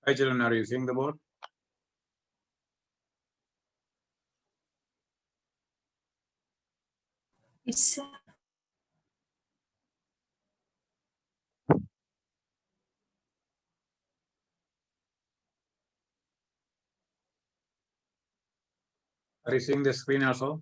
Hi children, are you seeing the board? Yes, sir. Are you seeing the screen also?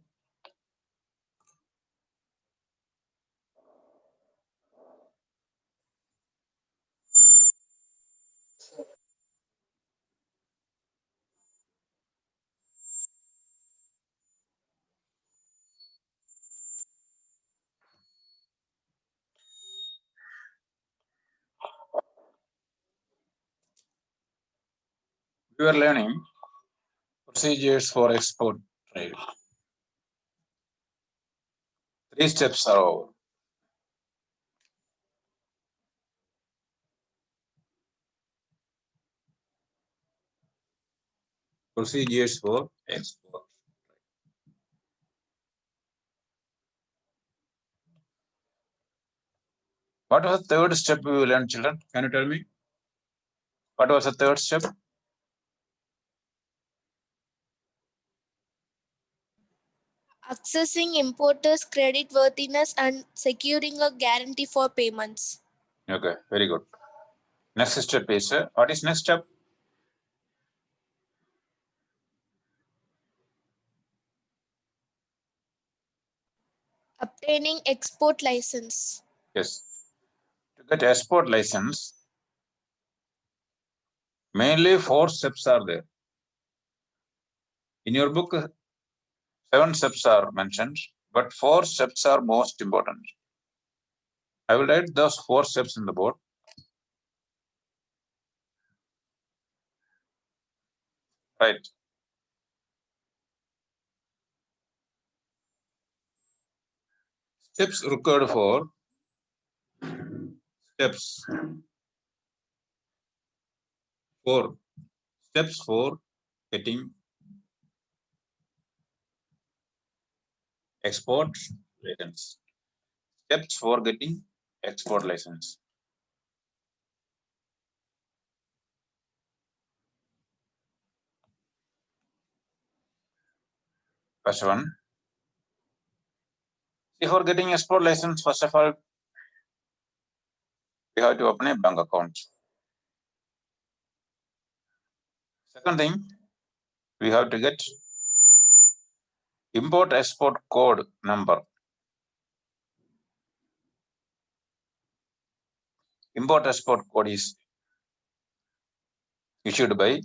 We are learning procedures for export trade. 3 steps are over. Procedures for export. What was the third step we will learn, children? Can you tell me? What was the third step? Accessing importers' creditworthiness and securing a guarantee for payments. Okay, very good. Next step is, what is next step? Obtaining export license. Yes. To get export license, mainly 4 steps are there. In your book, 7 steps are mentioned, but 4 steps are most important. I will write those 4 steps in the board. Right. Steps required for steps 4. Steps for getting export license. Steps for getting export license. First one. See, for getting export license, first of all, we have to open a bank account. Second thing, we have to get import export code number. Import export code is issued by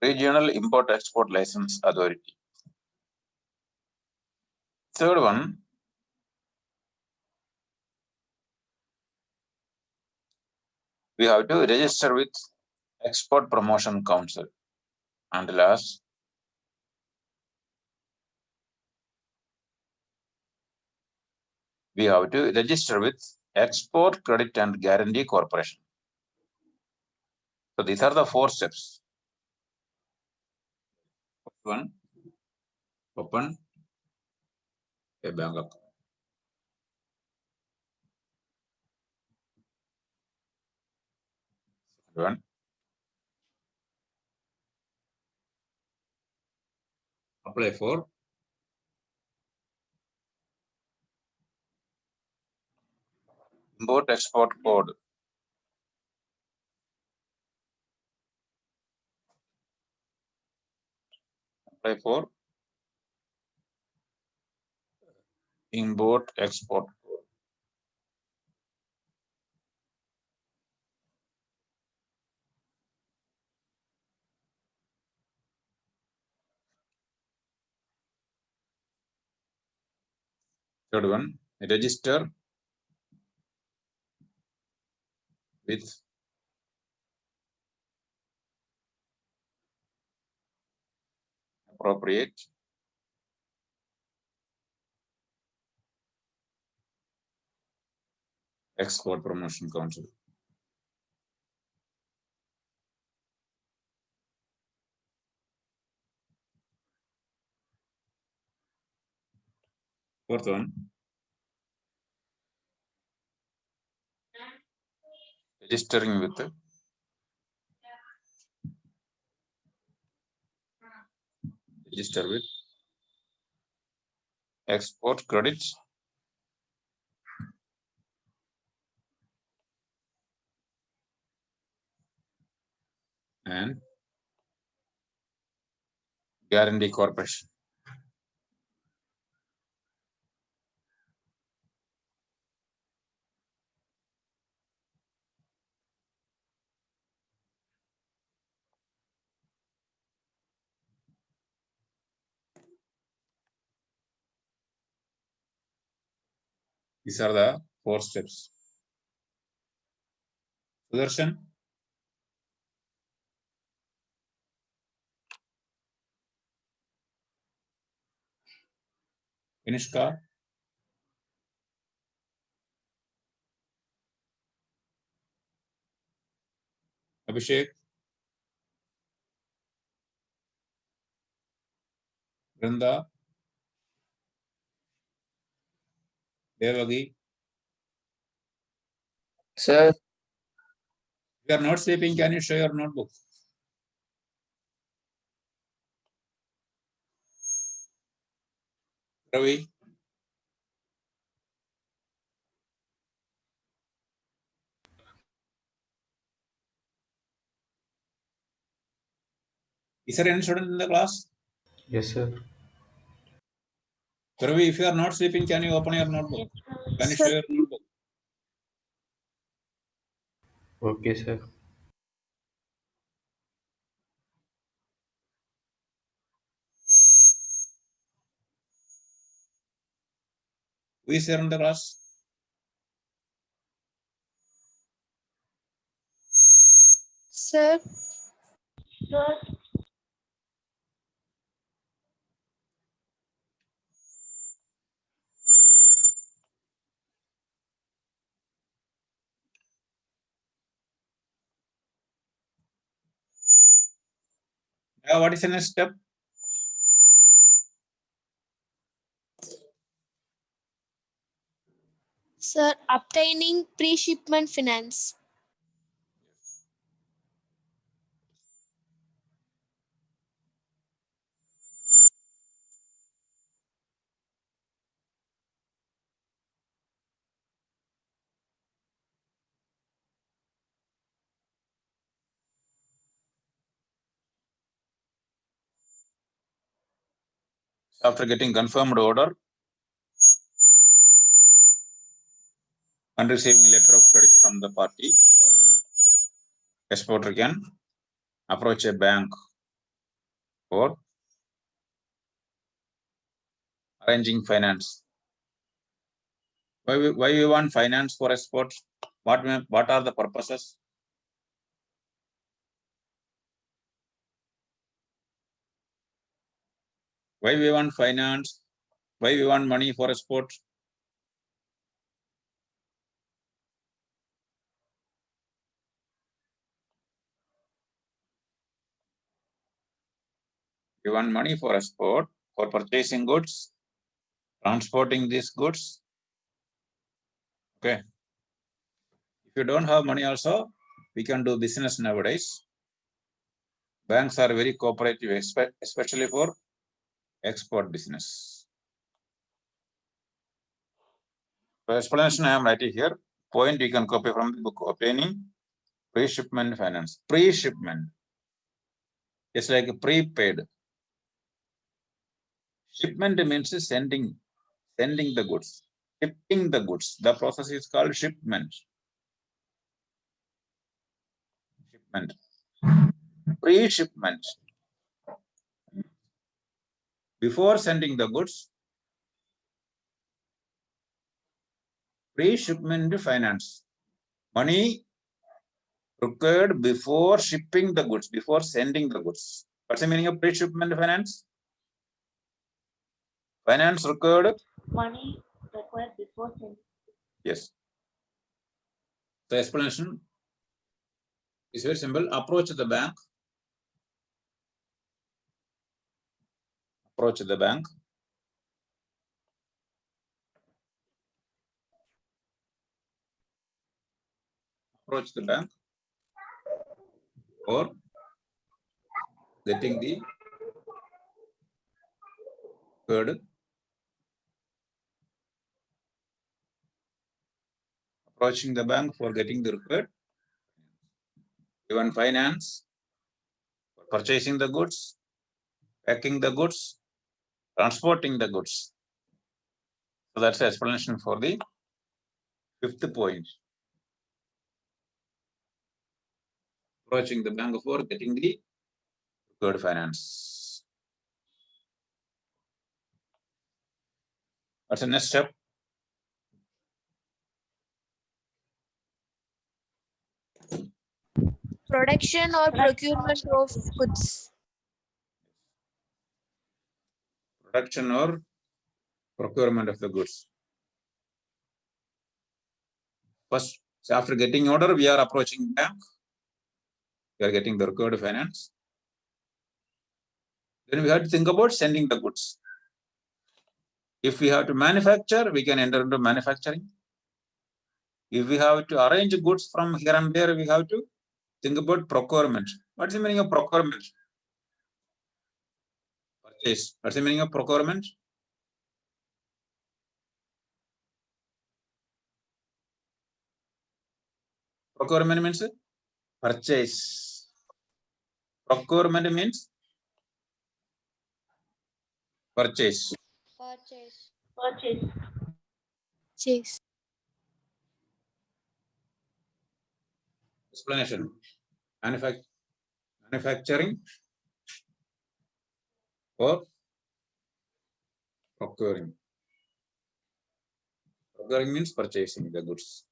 Regional Import Export License Authority. Third one, we have to register with Export Promotion Council. And last, we have to register with Export Credit and Guarantee Corporation. So these are the 4 steps. First one, open a bank account. Second one, apply for import export code. Apply for import export code. Third one, register with appropriate Export Promotion Council. Fourth one, registering with register with export credit and guarantee corporation. These are the 4 steps. Sudarshan? Inishka? Abhishek? Vrinda? Devagi? Sir, If you are not sleeping, can you show your notebook? Ravi? Is there any student in the class? yes, sir. Ravi, if you are not sleeping, can you open your notebook? Can you show Sir, your notebook? Okay, sir. Who is there in the class? sir, What is the next step? sir, obtaining pre-shipment finance. After getting confirmed order and receiving letter of credit from the party, exporter can approach a bank for arranging finance. Why we want finance for export? What are the purposes? Why we want finance? Why we want money for export? We want money for export, for purchasing goods, transporting these goods. Okay. If you don't have money also, we can do business nowadays. Banks are very cooperative, especially for export business. For explanation, I am writing here. Point you can copy from the book. Obtaining pre-shipment finance. Pre-shipment. It's like prepaid. Shipment means sending the goods, shipping the goods. The process is called shipment. Shipment. Pre-shipment. Before sending the goods, pre-shipment finance. Money required before shipping the goods, before sending the goods. What's the meaning of pre-shipment finance? Finance required. Money required before sending. Yes. The explanation is very simple. Approach the bank. Approach the bank. Approach the bank or getting the procured. Approaching the bank for getting the required. Given finance for purchasing the goods, packing the goods, transporting the goods. So that's the explanation for the fifth point. Approaching the bank for getting the required finance. What's the next step? Production or procurement of goods. Production or procurement of the goods. First, so after getting order, we are approaching bank. We are getting the required finance. Then we have to think about sending the goods. If we have to manufacture, we can enter into manufacturing. If we have to arrange goods from here and there, we have to think about procurement. What's the meaning of procurement? Purchase. What's the meaning of procurement? Procurement means purchase. Procurement means purchase. Purchase. Chase. Explanation. Manufacturing or procuring. Procuring means purchasing the goods.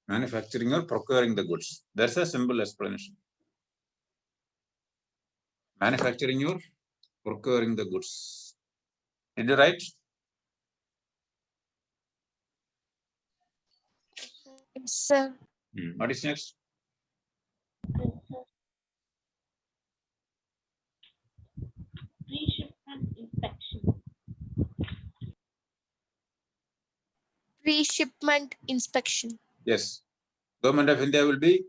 Manufacturing or procuring the goods. That's a simple explanation. Manufacturing or procuring the goods. Did you write? Sir. What is next? Yes, sir. Pre-shipment inspection. Pre-shipment inspection. Yes. Government of India will be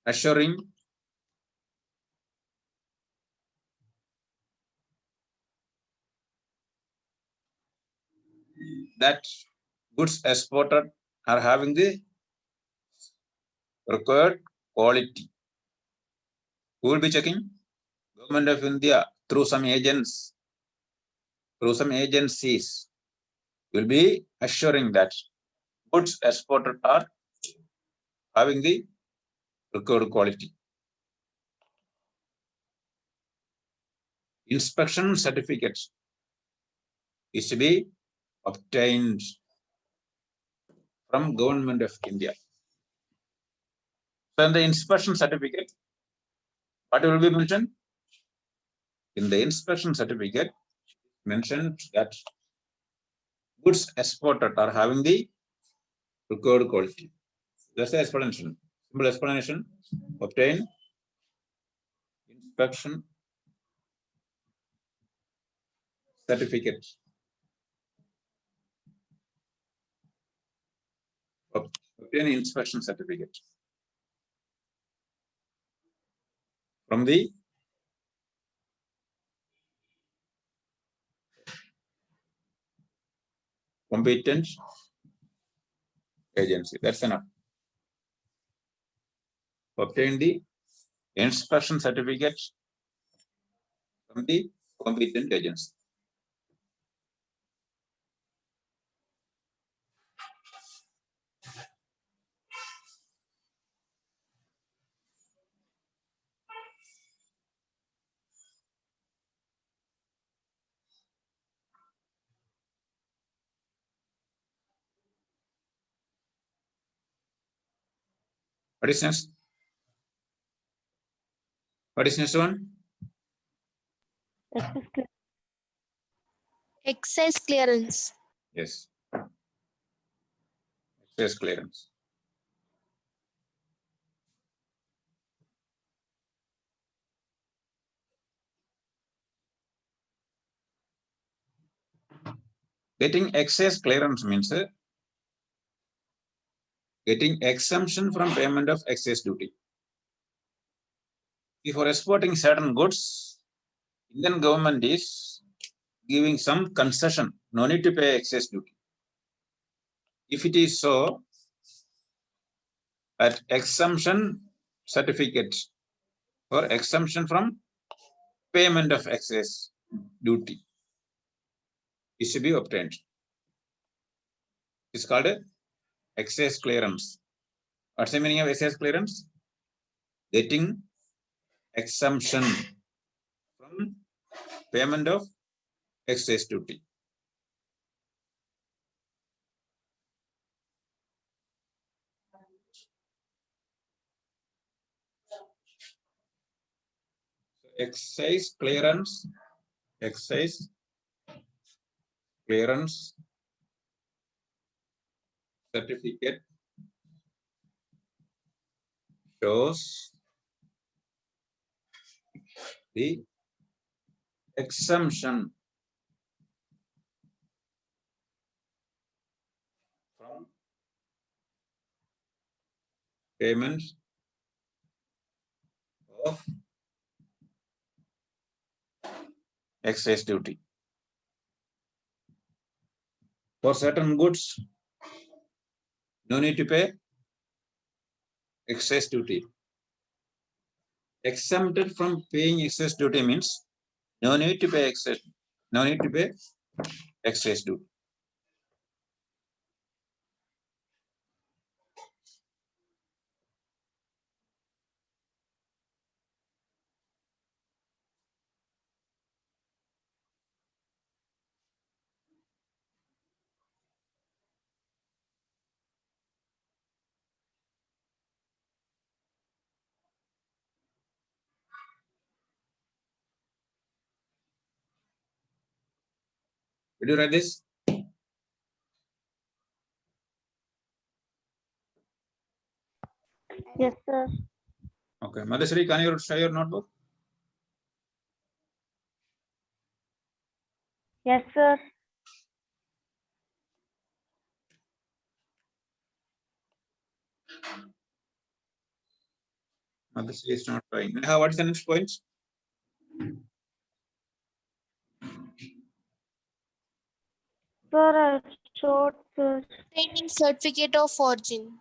assuring that goods exported are having the required quality. Who will be checking? Government of India through some agents, through some agencies will be assuring that goods exported are having the required quality. Inspection certificate is to be obtained from Government of India. So in the inspection certificate, what will be mentioned? In the inspection certificate, mentioned that goods exported are having the required quality. That's the explanation. Simple explanation. Obtain inspection certificate. Obtain inspection certificate from the competent agency. That's enough. Obtain the inspection certificate from the competent agency. What is next? What is next one? Excess clearance. Yes. Excess clearance. Getting excess clearance means getting exemption from payment of excess duty. if for exporting certain goods, Indian government is giving some concession, no need to pay excess duty. If it is so, that exemption certificate or exemption from payment of excess duty is to be obtained. It's called a excess clearance. What's the meaning of excess clearance? Getting exemption from payment of excess duty. Excise clearance certificate shows the exemption from payment of excise duty. For certain goods, no need to pay excise duty. Exempted from paying excess duty means no need to pay excess duty. Did you read this? Yes, sir. Okay. Madhusri, can you show your notebook? Yes, sir. Madhusri is not showing. What is the next point? Sir, I showed, sir. Obtaining certificate of origin.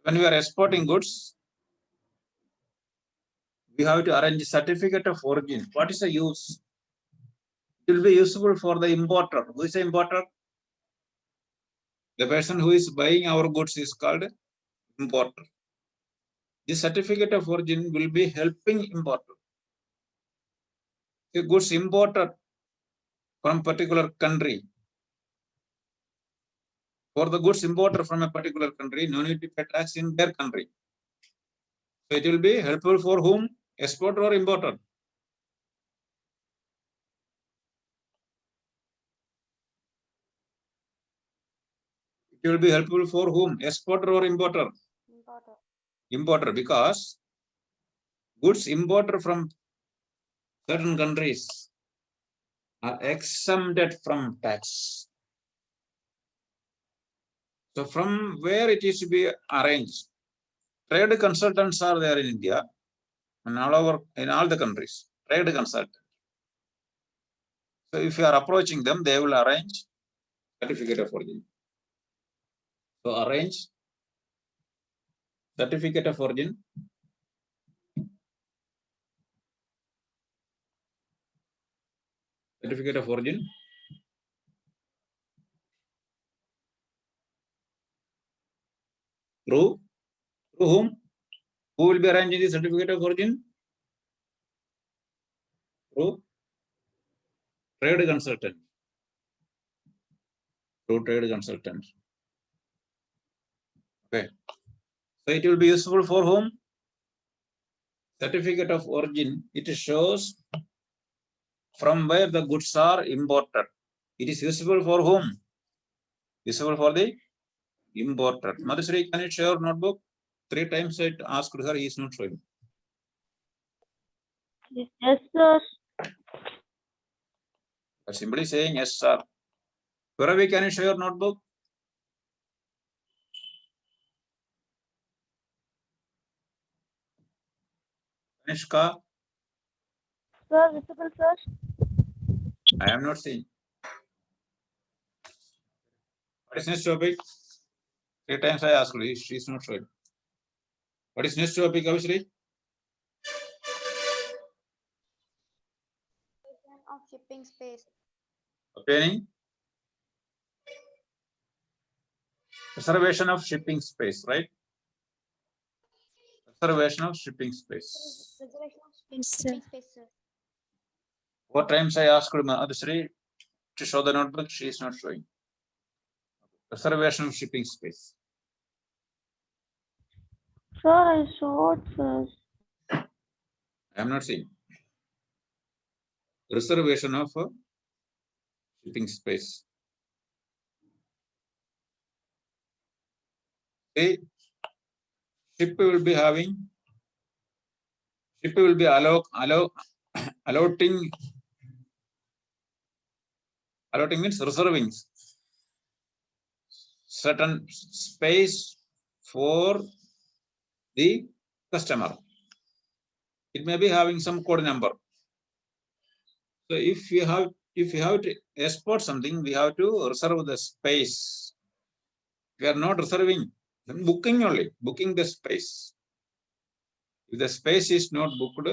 When we are exporting goods, we have to arrange a certificate of origin. What is the use? It will be useful for the importer. Who is the importer? The person who is buying our goods is called importer. The certificate of origin will be helping importer. The goods imported from particular country. For the goods imported from a particular country, no need to pay tax in their country. So it will be helpful for whom? Exporter or importer? It will be helpful for whom? Exporter or importer? Importer, because goods imported from certain countries are exempted from tax. So from where it is to be arranged? Trade consultants are there in India and all over in all the countries. Trade consultant. So if you are approaching them, they will arrange certificate of origin. So arrange certificate of origin. Certificate of origin. Through whom? Who will be arranging the certificate of origin? Through trade consultant. Through trade consultant. Okay. So it will be useful for whom? Certificate of origin. It shows from where the goods are imported. It is useful for whom? Useful for the importer. Madhusri, can you share your notebook? 3 times I asked her, he is not showing. Yes, sir. Simply saying yes, sir. Ravi, can you share your notebook? Kanishka, Sir, visible, sir. I am not seeing. What is next topic? 3 times I asked her, she is not showing. What is next topic, Avishri? Of shipping space. Obtaining reservation of shipping space, right? Reservation of shipping space. Reservation of Yes, shipping space, sir. 4 times I asked Madhusri to show the notebook, she is not showing. Reservation of shipping space. Sir, I showed, sir. I am not seeing. Reservation of shipping space. Okay. Ship will be allotting means reserving certain space for the customer. It may be having some code number. So if you have to export something, we have to reserve the space. We are not reserving, then booking only, booking the space. If the space is not booked,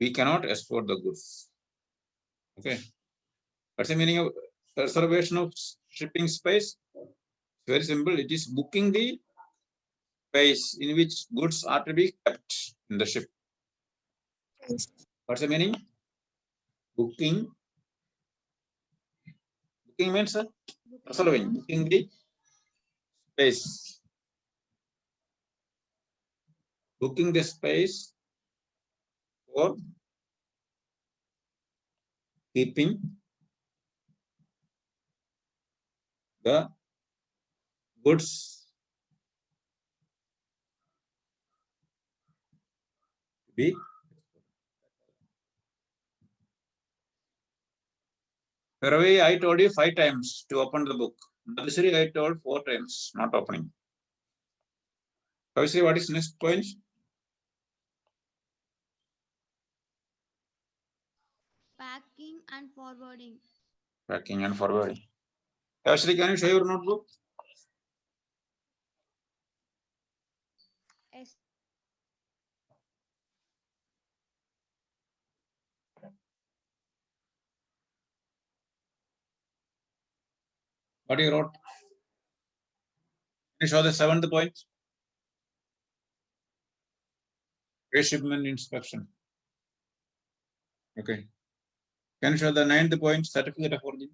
we cannot export the goods. Okay. What's the meaning of reservation of shipping space? Very simple. It is booking the space in which goods are to be kept in the ship. Yes. What's the meaning? Booking. Booking means reserving, booking the space. Booking the space for keeping the goods to be Ravi, I told you 5 times to open the book. Madhusri, I told 4 times, not opening. Kavishri, what is next point? Packing and forwarding. Packing and forwarding. Kavishri, can you show your notebook? Yes. What you wrote? Can you show the 7th point? Shipment inspection. Okay. Can you show the 9th point? Certificate of origin.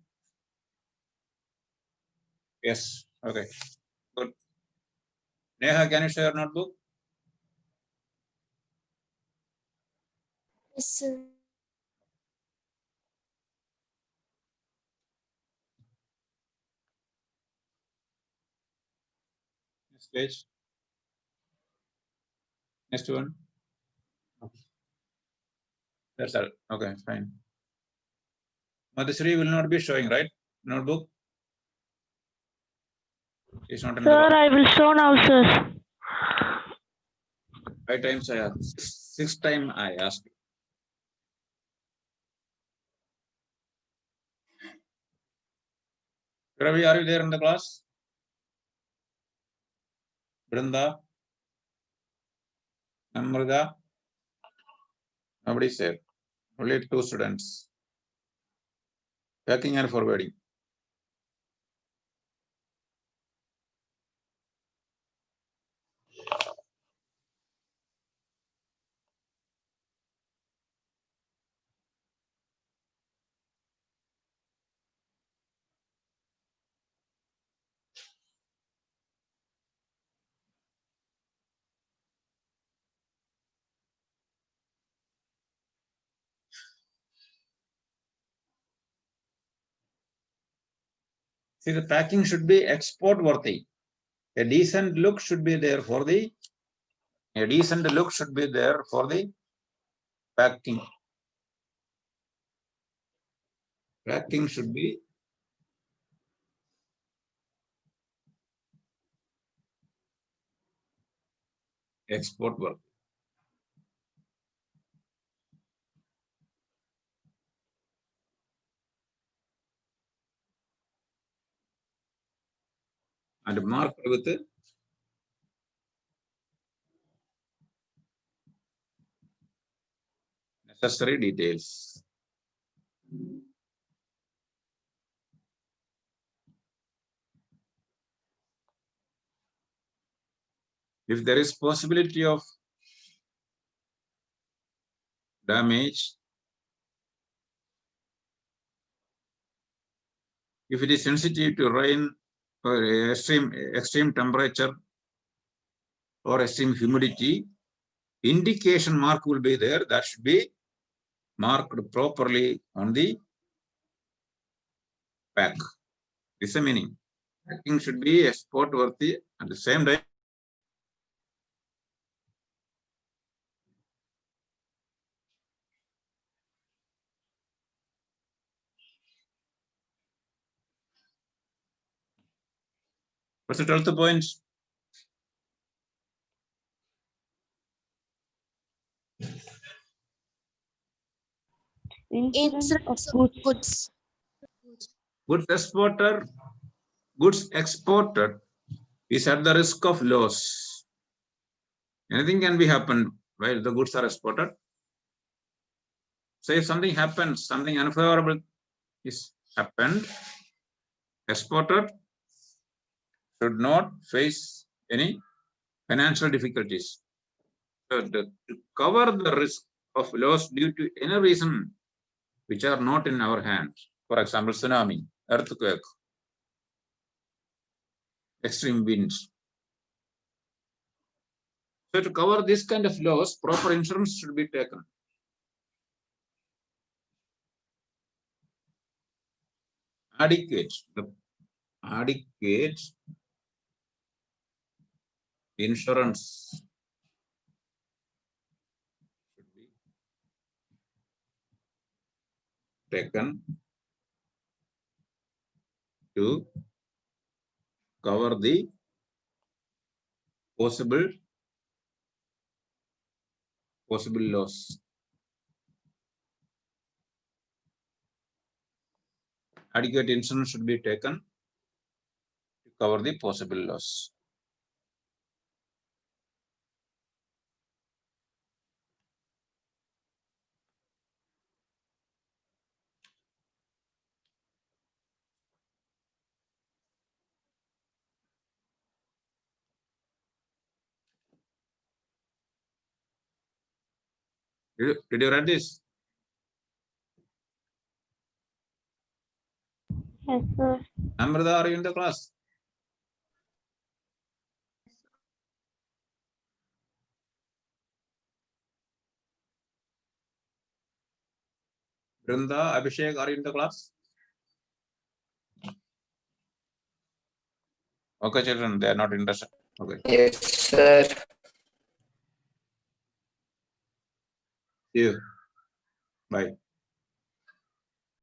Yes. Okay. Good. Neha, can you show your notebook? Yes, sir. Next page. Next one. That's all. Okay, fine. Madhusri will not be showing, right? Notebook. It's not in the Sir, I will show now, sir. 5 times I asked. 6th time I asked. Ravi, are you there in the class? Brinda? Amrita? Nobody is there. Only 2 students. Packing and forwarding. See, the packing should be export worthy. A decent look should be there for the packing. Packing should be export worthy. and marked with necessary details. If there is possibility of damage, if it is sensitive to rain or extreme temperature or extreme humidity, indication mark will be there. That should be marked properly on the pack. This is the meaning. Packing should be export worthy at the same time. What's the 12th point? Insurance of Insurance of goods. goods. Goods exported is at the risk of loss. Anything can be happened while the goods are exported. So if something happens, something unfavorable is happened, exported should not face any financial difficulties. So to cover the risk of loss due to any reason which are not in our hands, for example, tsunami, earthquake, extreme winds. So to cover this kind of loss, proper insurance should be taken. Adequate insurance should be taken to cover the possible loss. Adequate insurance should be taken to cover the possible loss. Did you read this? Yes, sir. Amrita, are you in the class? Brinda, Abhishek, are you in the class? Okay, children, they are not interested. Okay. Yes, sir. See you. Bye.